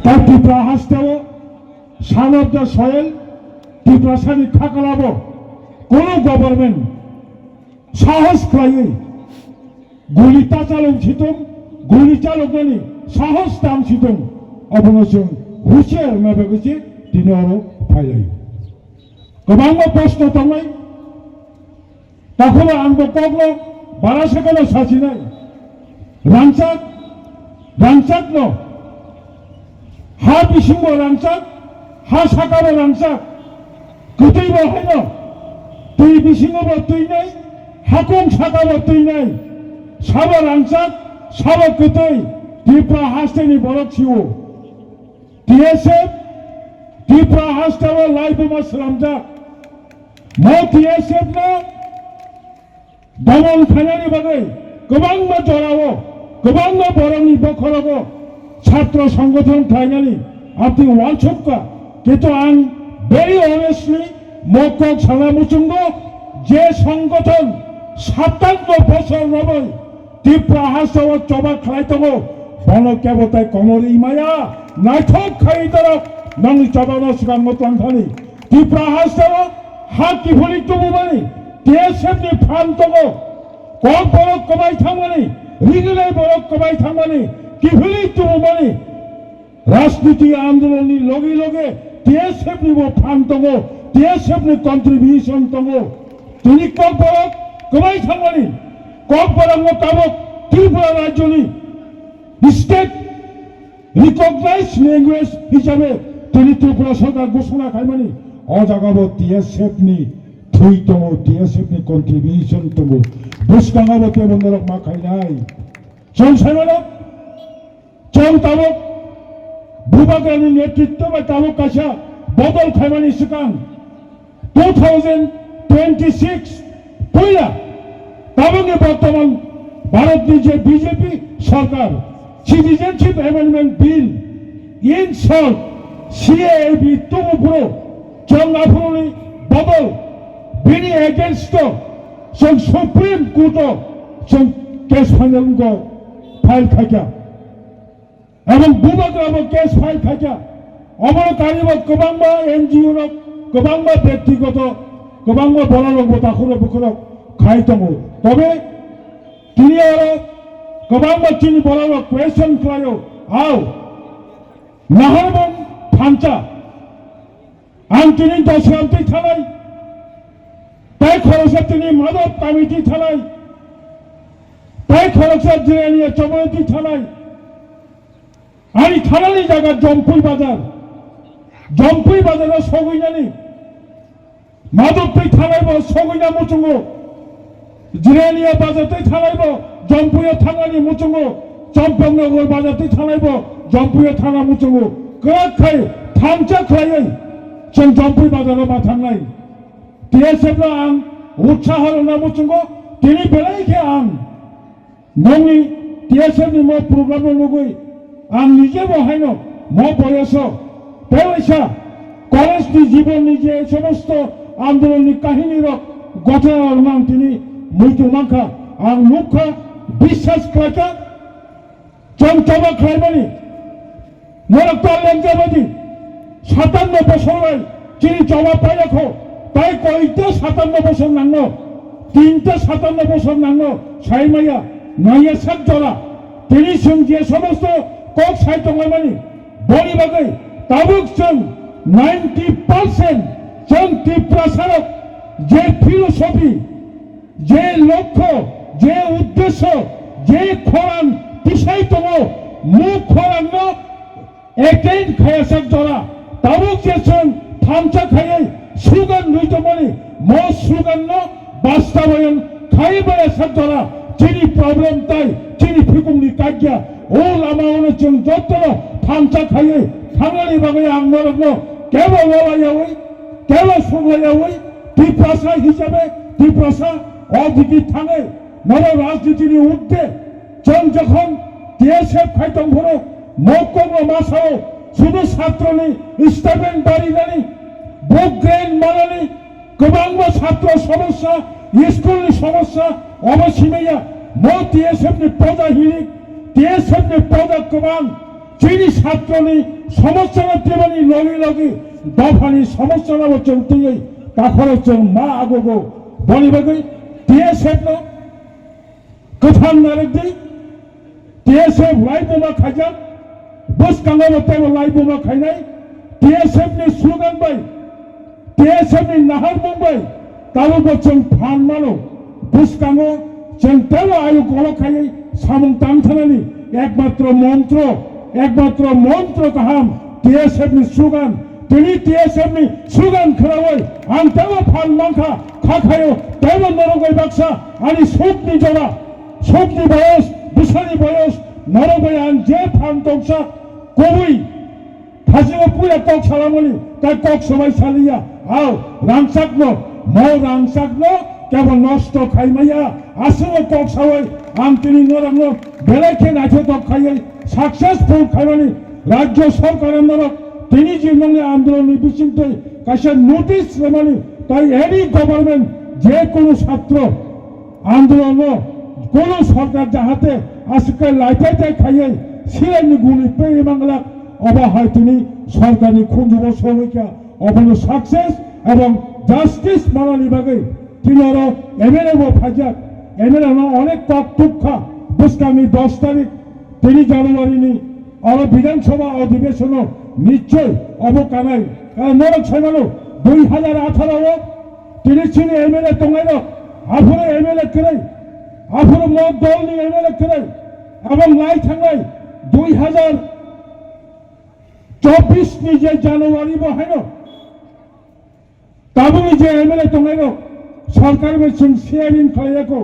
তাই ত্রিপুরা হাসতেও সানব্য সয়েল ত্রিপুরা সানি খাকালাবো কোনো গভর্নমেন্ট সাহস খাইয়ে গুলিতা চালক ছিতম গুলি চালক নানি সাহস দাম ছিতম অবনসং হুশিয়াर माबेगेছে তিনি আরো ফাইলাই गोबां प्रश्न थांनाय दाखौबो आंबो कग्लो बारा सेकेन्डआव सासिनाय रांचाक न हा बिसिंबो रांचाक हा साकाबो रांचाक गोथैबो हायन दै बिसिङावबो दैनाय हाखं साकाबो दैनाय साबो रांचाक साबो गोथै त्रिपुरा हास्टेनि बरक सिउ TSF त्रिपुरा हास्टेआव लाइबोमा स्लामजाक म TSF ना दमन खानायनि बागै गोबां जरावो गोबां बरंनि बखरावो छात्र संगठन थायनानै आपनि वालसुका किन्तु आं भेरि अनेस्टलि मकक साना मुचुंगो जे संगठन 57 বছর नबै त्रिपुरा हास्टेआव जबा खालायदोंगो बन केबताय कमर इमाया नायथक खायदरक नंनि जबानो सिगां मतलांथानि त्रिपुरा हास्टेआव हा किफुलि तुमुमानि TSF नि फान दंगो कक बरक कबाय थांमानि रिगुलार बरक कबाय थांमानि किफुलि तुमुमानि राजनीति आंदोलननि लगे लगे TSF निबो फान दंगो TSF नि कन्ट्रिबिउशन दंगो तुनि कक बरक कबाय थांमानि कक बरक मोताबक त्रिपुरा राज्यनि स्टेट रिकगनाइज लैंग्वेज हिसाबै तुनि त्रिपुरा सरकार घोषणा खालामनानै अजागाबो TSF नि थै दङ TSF नि कन्ट्रिबिउशन दङ बुसकाङाबो तेमनरक मा खायनाय जों सायमानक जों ताबक भुबाग्रानि नेतृत्व ताबक कासा बदल खायमानि सिगां 2026 पहिला ताबकनि बर्तमान भारतनि जे बीजेपी सरकार citizenship amendment bill in short CAAB तुमुपुरो जों आफुनि बदल बिनि एगेंस्ट जों सुप्रीम कोर्टआव जों केस फाइल खायखा एवं बुबाग्राबो केस फाइल खायखा अबरकारिबो गोबांबा NGO रक गोबांबा व्यक्तिगत गोबांबा बररक दाखुरो बुखुरक खाय दङ तबे तिनि आरो गोबांबा तिनि बररक क्वेश्चन खायो आव नाहरबन फांचा आं तिनि दसरामथि थानाय ताई खरसा तिनि माधव कमिटी थानाय ताई खरसा जिरानिया चबरती थानाय आनि थानायनि जायगा जम्पुई बाजाराव सगैनानै माधवथै थानायबो सगैना मुचुंगो जिरानिया बाजारथै थानायबो जम्पुयाव थांनानै मुचुंगो चम्पकनगर बाजारथै थानायबो जम्पुयाव थांना मुचुंगो गराखै थांचा खायै जों जम्पुई बाजाराव मा थांनाय TSF आं उत्साह होना मुचुंगो दिनै बेलायखे आं नोंनि TSF नि म प्रग्राम लुगै आं निजे बहायनो म बयस बेलायसा कलेजनि जीवननि जे समस्त आन्दोलननि काहिनी रक घटना आं दिनै मुइतुमांखा आं नुखा বিশ্বাস खालायखा जों जबा खालायमानि मरक्ता लेंजाबादि 57 বছর যিনি জমা পাই রাখো তাই কইতে 57 বছর নাঙ্গো তিনটে 57 বছর নাঙ্গো সাইমাইয়া নয়া সাত জলা তিনি যে সমস্ত কক সাহিত্য মানি বলি বাগৈ তাবুক जों 90% जों त्रिपुरा सारक जे फिलसफी जे लक्ष्य जे उद्देश्य जे खरां বিষয় दङ मुख खरांनो एकेन खायासाक जरा ताबुक जेसन थामचा खायै सुगान नुइतमनि म सुगाननो बास्तावयन खायबाया साकजरा जिनि प्रब्लेम ताई जिनि फिकुमनि काग्या ओ लामावनो जों जत्तनो थामचा खायै थांनानै बागै आं नरगनो केबो वलायावै केबो सुगलायावै त्रिपुरा हिसाबै त्रिपुरा अदिगि थाङै नर राजनीतिनि उद्दे जों जखन TSF खायदोंफोरो मकक मासाव शुद्ध छात्रनि स्टेटमेंट बारिनानै बुक ग्रेन मानानै गोबांबा छात्र समस्या स्कुलनि समस्या अबसिमैया म TSF नि प्रजा हिरिक TSF नि प्रजा गोबां যিনি ছাত্রনি সমস্যার তেমনি লগে লগে দফানি সমস্যা হচ্ছেন তুই তারপর হচ্ছেন মা আগো বলিবাগে টিএসএফ ন গোথান নারেদি টিএসএফ লাই বোমা খাইজাম বস কাঙ্গাবতে লাই বোমা খাইনাই টিএসএফ नि স্লোগান বাই টিএসএফ नि নাহার মুম্বাই তারও বচ্চন ফান মানো বস কাঙ্গো চেন্টালো আয়ু গলো খাই সামং তামথানানি একমাত্র মন্ত্র কাহাম টিএসএফ नि স্লোগান তিনি টিএসএফ नि স্লোগান খারাওই আং তেও ফান মাংখা খাখায়ো তেও নরগই বাক্সা আনি শোকনি জড়া শোকনি বয়স বুসানি বয়স নরগই আং যে ফান তংসা কবুই হাসিও পুরা কক সালামনি তাই কক সবাই সালিয়া আও রাংসাকনো রাংসাকনো কেবল নষ্ট খাইমাইয়া আসলে কক সাওয়াই আং তিনি নরঙ্গ বেলাইকে নাচে কক খাইয়ে সাকসেসফুল খাইমানি রাজ্য সরকারের নরক তিনি জীবনে আন্দোলনের বিচিন্তে কাছে নোটিশ রেমানি তাই এনি গভর্নমেন্ট যে কোনো ছাত্র আন্দোলন কোন সরকার যাহাতে আজকে লাইটাইতে খাইয়ে সিলেনি গুলি পেয়ে বাংলা অবা হয় তিনি সরকারি খুঁজব শ্রমিকা অবন্য সাকসেস এবং জাস্টিস মানানি বাগে তিনি আরো এমএলএ ফাজাক এমএলএ অনেক কক টুক্ষা বুঝকামি 10 তারিখ 3 জানুয়ারি আরো বিধানসভা অধিবেশন নিশ্চয় অবকানাই কারণ নরক সাইমানো 2018 তিনি ছিলেন এমএলএ তঙ্গাইল আফুরে এমএলএ করে আফুরে মত দল নিয়ে এমএলএ করে এবং লাই থাঙ্গাই 2024 ni je January bo haino tabuni je MLA tongaigo সরকার বলছেন শেয়ারিং খাইয়াকো